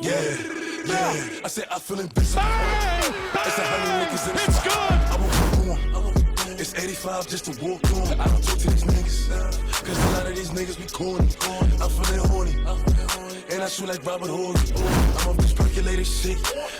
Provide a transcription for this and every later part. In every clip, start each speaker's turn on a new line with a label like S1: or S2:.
S1: I said I feel invincible. It's 100 niggas in the spot. I won't go through 'em. It's 85 just to walk through 'em. I don't talk to these niggas, cause a lot of these niggas be corny. I'm feeling horny, and I shoot like Robert Horry. I'm on this percolated shit.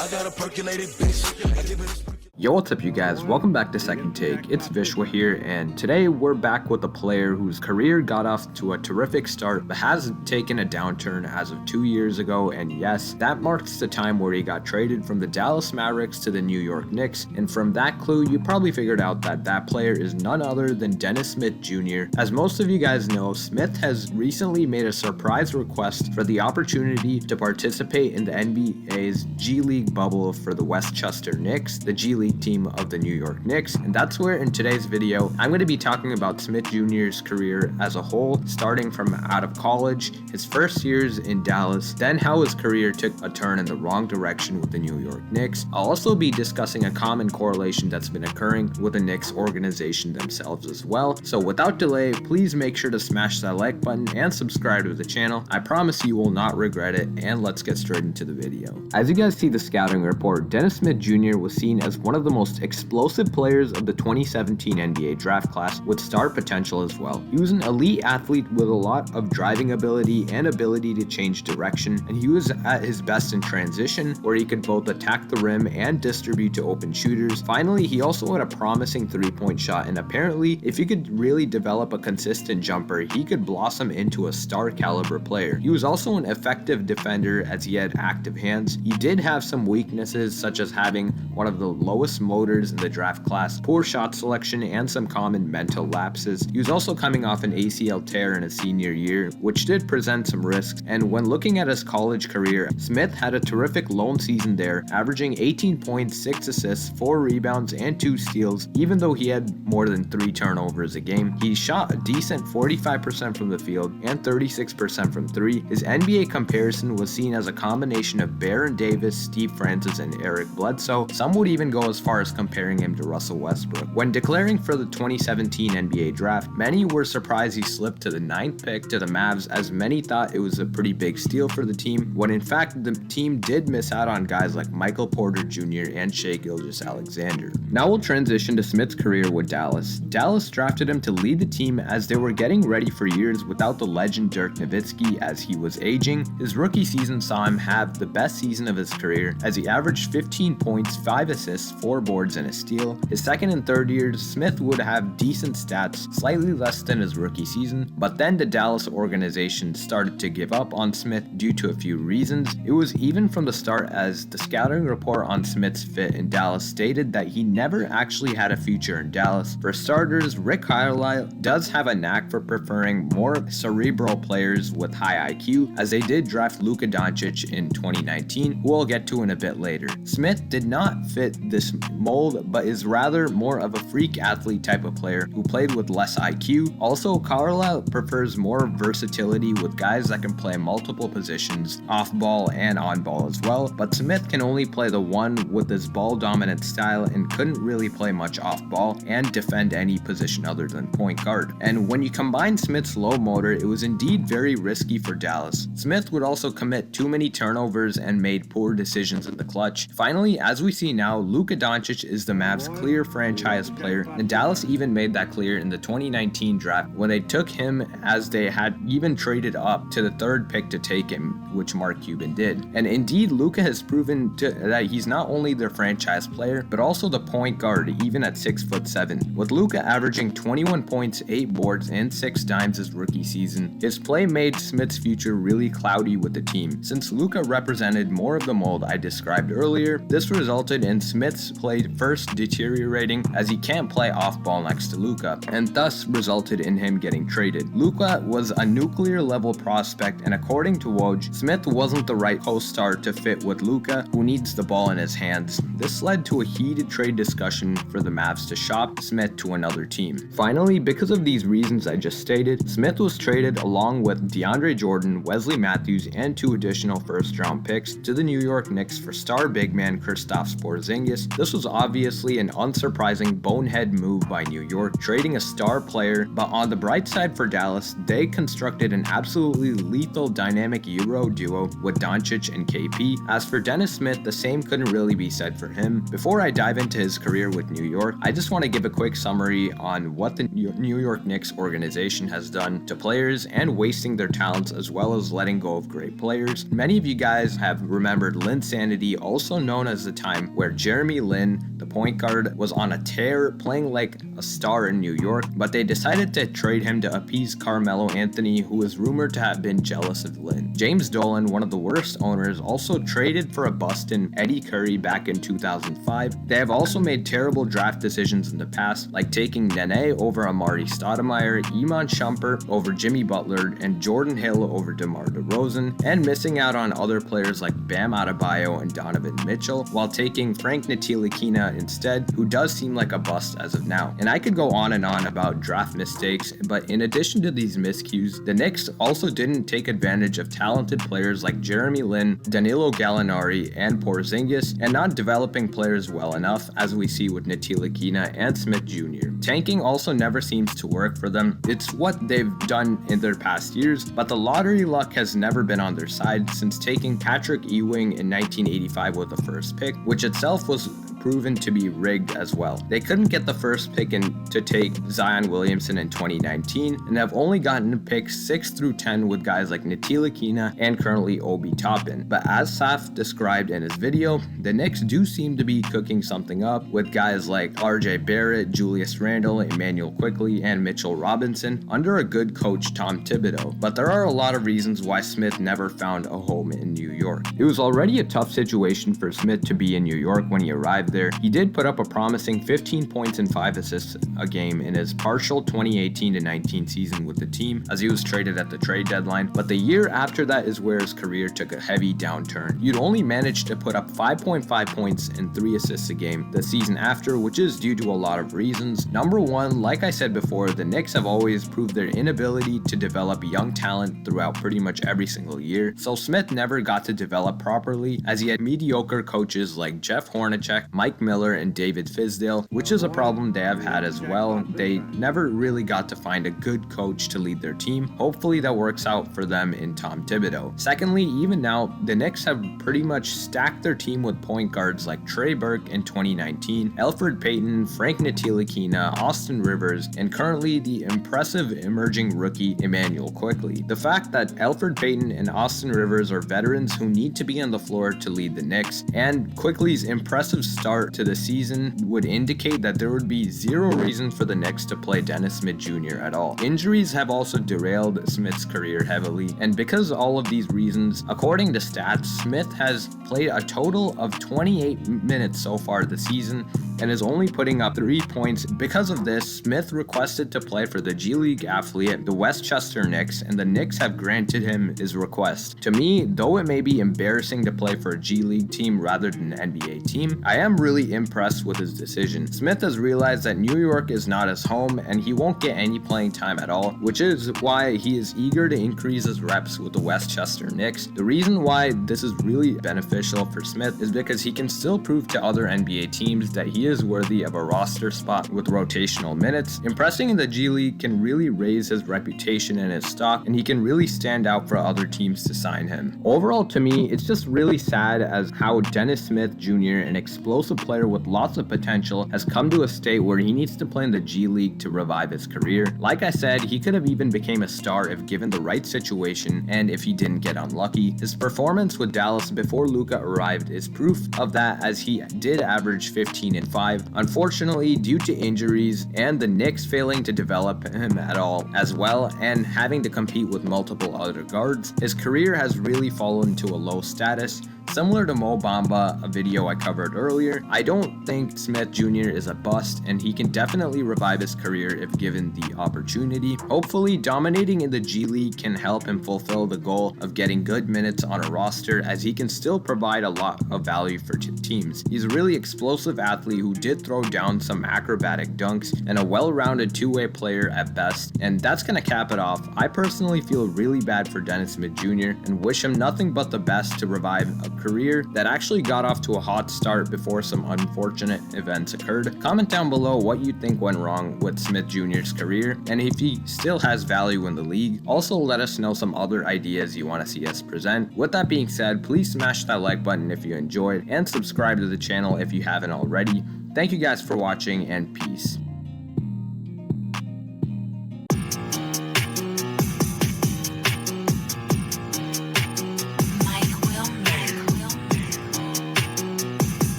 S1: I got a percolated bitch. I give it a
S2: Yo, what's up you guys? Welcome back to Second Take. It's Vishwa here, and today we're back with a player whose career got off to a terrific start but has taken a downturn as of 2 years ago, and yes, that marks the time where he got traded from the Dallas Mavericks to the New York Knicks, and from that clue you probably figured out that that player is none other than Dennis Smith Jr. As most of you guys know, Smith has recently made a surprise request for the opportunity to participate in the NBA's G League bubble for the Westchester Knicks, the G League team of the New York Knicks, and that's where in today's video I'm going to be talking about Smith Jr.'s career as a whole, starting from out of college, his first years in Dallas, then how his career took a turn in the wrong direction with the New York Knicks. I'll also be discussing a common correlation that's been occurring with the Knicks organization themselves as well. So without delay, please make sure to smash that like button and subscribe to the channel. I promise you will not regret it, and let's get straight into the video. As you guys see the scouting report, Dennis Smith Jr. was seen as one of the most explosive players of the 2017 NBA draft class with star potential as well. He was an elite athlete with a lot of driving ability and ability to change direction, and he was at his best in transition, where he could both attack the rim and distribute to open shooters. Finally, he also had a promising three-point shot, and apparently if he could really develop a consistent jumper, he could blossom into a star caliber player. He was also an effective defender as he had active hands. He did have some weaknesses, such as having one of the lowest motors in the draft class, poor shot selection, and some common mental lapses. He was also coming off an ACL tear in his senior year, which did present some risks, and when looking at his college career, Smith had a terrific lone season there, averaging 18 points, 6 assists, 4 rebounds, and 2 steals, even though he had more than 3 turnovers a game. He shot a decent 45% from the field and 36% from 3. His NBA comparison was seen as a combination of Baron Davis, Steve Francis, and Eric Bledsoe. Some would even go as far as comparing him to Russell Westbrook. When declaring for the 2017 NBA draft, many were surprised he slipped to the 9th pick to the Mavs, as many thought it was a pretty big steal for the team, when in fact the team did miss out on guys like Michael Porter Jr. and Shai Gilgeous-Alexander. Now we'll transition to Smith's career with Dallas. Dallas drafted him to lead the team as they were getting ready for years without the legend Dirk Nowitzki as he was aging. His rookie season saw him have the best season of his career as he averaged 15 points, 5 assists, 4 boards, and a steal. His second and third years, Smith would have decent stats, slightly less than his rookie season, but then the Dallas organization started to give up on Smith due to a few reasons. It was even from the start, as the scouting report on Smith's fit in Dallas stated that he never actually had a future in Dallas. For starters, Rick Carlisle does have a knack for preferring more cerebral players with high IQ, as they did draft Luka Doncic in 2019, who we'll get to in a bit later. Smith did not fit this mold, but is rather more of a freak athlete type of player who played with less IQ. Also, Carlisle prefers more versatility with guys that can play multiple positions, off ball and on ball as well, but Smith can only play the one with his ball dominant style and couldn't really play much off ball and defend any position other than point guard. And when you combine Smith's low motor, it was indeed very risky for Dallas. Smith would also commit too many turnovers and made poor decisions in the clutch. Finally, as we see now, Luka Doncic is the Mavs' clear franchise player, and Dallas even made that clear in the 2019 draft when they took him, as they had even traded up to the 3rd pick to take him, which Mark Cuban did. And indeed, Luka has proven that he's not only their franchise player, but also the point guard, even at 6'7". With Luka averaging 21 points, 8 boards, and 6 dimes his rookie season, his play made Smith's future really cloudy with the team. Since Luka represented more of the mold I described earlier, this resulted in Smith's play first deteriorating, as he can't play off ball next to Luka, and thus resulted in him getting traded. Luka was a nuclear level prospect, and according to Woj, Smith wasn't the right co-star to fit with Luka, who needs the ball in his hands. This led to a heated trade discussion for the Mavs to shop Smith to another team. Finally, because of these reasons I just stated, Smith was traded along with DeAndre Jordan, Wesley Matthews, and 2 additional first-round picks to the New York Knicks for star big man Kristaps Porzingis. This was obviously an unsurprising bonehead move by New York, trading a star player, but on the bright side for Dallas, they constructed an absolutely lethal dynamic Euro duo with Doncic and KP. As for Dennis Smith, the same couldn't really be said for him. Before I dive into his career with New York, I just want to give a quick summary on what the New York Knicks organization has done to players and wasting their talents as well as letting go of great players. Many of you guys have remembered Linsanity, also known as the time where Jeremy Lin, the point guard, was on a tear playing like a star in New York, but they decided to trade him to appease Carmelo Anthony, who was rumored to have been jealous of Lin. James Dolan, one of the worst owners, also traded for a bust in Eddie Curry back in 2005. They have also made terrible draft decisions in the past, like taking Nene over Amari Stoudemire, Iman Shumpert over Jimmy Butler, and Jordan Hill over DeMar DeRozan, and missing out on other players like Bam Adebayo and Donovan Mitchell, while taking Frank Ntilikina instead, who does seem like a bust as of now. And I could go on and on about draft mistakes, but in addition to these miscues, the Knicks also didn't take advantage of talented players like Jeremy Lin, Danilo Gallinari, and Porzingis, and not developing players well enough, as we see with Ntilikina and Smith Jr. Tanking also never seems to work for them. It's what they've done in their past years, but the lottery luck has never been on their side since taking Patrick Ewing in 1985 with the first pick, which itself was proven to be rigged as well. They couldn't get the first pick to take Zion Williamson in 2019 and have only gotten picks 6 through 10 with guys like Ntilikina and currently Obi Toppin. But as Saf described in his video, the Knicks do seem to be cooking something up with guys like RJ Barrett, Julius Randle, Emmanuel Quickley, and Mitchell Robinson under a good coach Tom Thibodeau. But there are a lot of reasons why Smith never found a home in New York. It was already a tough situation for Smith to be in New York when he arrived there. He did put up a promising 15 points and 5 assists a game in his partial 2018-19 season with the team as he was traded at the trade deadline, but the year after that is where his career took a heavy downturn. You'd only managed to put up 5.5 points and 3 assists a game the season after, which is due to a lot of reasons. Number one, like I said before, the Knicks have always proved their inability to develop young talent throughout pretty much every single year, so Smith never got to develop properly as he had mediocre coaches like Jeff Hornacek, Mike Miller, and David Fizdale, which is a problem they have had as well. They never really got to find a good coach to lead their team. Hopefully that works out for them in Tom Thibodeau. Secondly, even now, the Knicks have pretty much stacked their team with point guards like Trey Burke in 2019, Elfrid Payton, Frank Ntilikina, Austin Rivers, and currently the impressive emerging rookie Emmanuel Quickley. The fact that Elfrid Payton and Austin Rivers are veterans who need to be on the floor to lead the Knicks, and Quickley's impressive start to the season would indicate that there would be zero reason for the Knicks to play Dennis Smith Jr. at all. Injuries have also derailed Smith's career heavily, and because of all of these reasons, according to stats, Smith has played a total of 28 minutes so far this season and is only putting up 3 points. Because of this, Smith requested to play for the G League affiliate, the Westchester Knicks, and the Knicks have granted him his request. To me, though it may be embarrassing to play for a G League team rather than an NBA team, I am really impressed with his decision. Smith has realized that New York is not his home and he won't get any playing time at all, which is why he is eager to increase his reps with the Westchester Knicks. The reason why this is really beneficial for Smith is because he can still prove to other NBA teams that he is worthy of a roster spot with rotational minutes. Impressing in the G League can really raise his reputation and his stock, and he can really stand out for other teams to sign him. Overall, to me, it's just really sad as how Dennis Smith Jr., an explosive player with lots of potential, has come to a state where he needs to play in the G League to revive his career. Like I said, he could have even became a star if given the right situation and if he didn't get unlucky. His performance with Dallas before Luka arrived is proof of that, as he did average 15 and 5. Unfortunately, due to injuries and the Knicks failing to develop him at all as well and having to compete with multiple other guards, his career has really fallen to a low status. Similar to Mo Bamba, a video I covered earlier, I don't think Smith Jr. is a bust, and he can definitely revive his career if given the opportunity. Hopefully, dominating in the G League can help him fulfill the goal of getting good minutes on a roster, as he can still provide a lot of value for teams. He's a really explosive athlete who did throw down some acrobatic dunks and a well-rounded two-way player at best. And that's going to cap it off. I personally feel really bad for Dennis Smith Jr. and wish him nothing but the best to revive a career that actually got off to a hot start before some unfortunate events occurred. Comment down below what you think went wrong with Smith Jr.'s career and if he still has value in the league. Also, let us know some other ideas you want to see us present. With that being said, please smash that like button if you enjoyed and subscribe to the channel if you haven't already. Thank you guys for watching and peace.